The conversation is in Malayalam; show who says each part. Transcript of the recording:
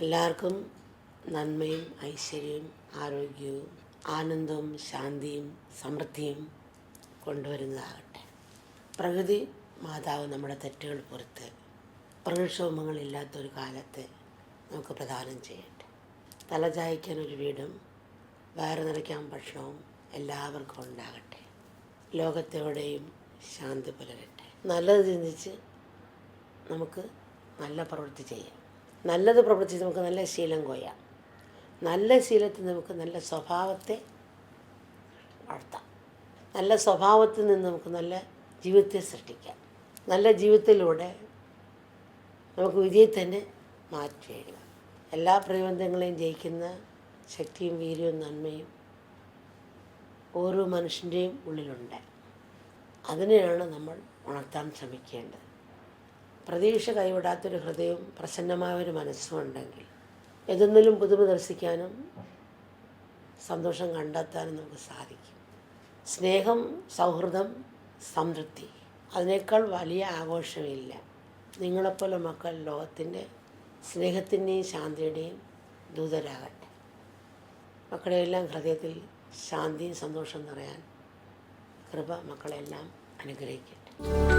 Speaker 1: എല്ലാവർക്കും നന്മയും ഐശ്വര്യവും ആരോഗ്യവും ആനന്ദവും ശാന്തിയും സമൃദ്ധിയും കൊണ്ടുവരുന്നതാകട്ടെ. പ്രകൃതി മാതാവ് നമ്മുടെ തെറ്റുകൾ പുറത്ത് പ്രകൃതിക്ഷോഭങ്ങളില്ലാത്തൊരു കാലത്ത് നമുക്ക് പ്രദാനം ചെയ്യട്ടെ. തലചായ്ക്കാനൊരു വീടും വയറ് നിറയ്ക്കാൻ ഭക്ഷണവും എല്ലാവർക്കും ഉണ്ടാകട്ടെ. ലോകത്തെവിടെയും ശാന്തി പുലരട്ടെ. നല്ലത് ചിന്തിച്ച് നമുക്ക് നല്ല പ്രവൃത്തി ചെയ്യാം. നല്ലത് പ്രവർത്തിച്ച് നമുക്ക് നല്ല ശീലം കൊയ്യാം. നല്ല ശീലത്തിൽ നമുക്ക് നല്ല സ്വഭാവത്തെ വളർത്താം. നല്ല സ്വഭാവത്തിൽ നിന്ന് നമുക്ക് നല്ല ജീവിതത്തെ സൃഷ്ടിക്കാം. നല്ല ജീവിതത്തിലൂടെ നമുക്ക് വിജയത്തിൻ്റെ മാറ്റിയെഴുതാം. എല്ലാ പ്രതിബന്ധങ്ങളെയും ജയിക്കുന്ന ശക്തിയും വീര്യവും നന്മയും ഓരോ മനുഷ്യൻ്റെയും ഉള്ളിലുണ്ട്. അതിനെയാണ് നമ്മൾ ഉണർത്താൻ ശ്രമിക്കേണ്ടത്. പ്രതീക്ഷ കൈവിടാത്തൊരു ഹൃദയവും പ്രസന്നമായൊരു മനസ്സും ഉണ്ടെങ്കിൽ ഏതൊന്നിലും പുതുമ ദർശിക്കാനും സന്തോഷം കണ്ടെത്താനും നമുക്ക് സാധിക്കും. സ്നേഹം, സൗഹൃദം, സംതൃപ്തി, അതിനേക്കാൾ വലിയ ആഘോഷമില്ല. നിങ്ങളെപ്പോലെ മക്കൾ ലോകത്തിൻ്റെ സ്നേഹത്തിൻ്റെയും ശാന്തിയുടെയും ദൂതരാകട്ടെ. മക്കളെയെല്ലാം ഹൃദയത്തിൽ ശാന്തിയും സന്തോഷം നിറയാൻ കൃപ മക്കളെല്ലാം അനുഗ്രഹിക്കട്ടെ.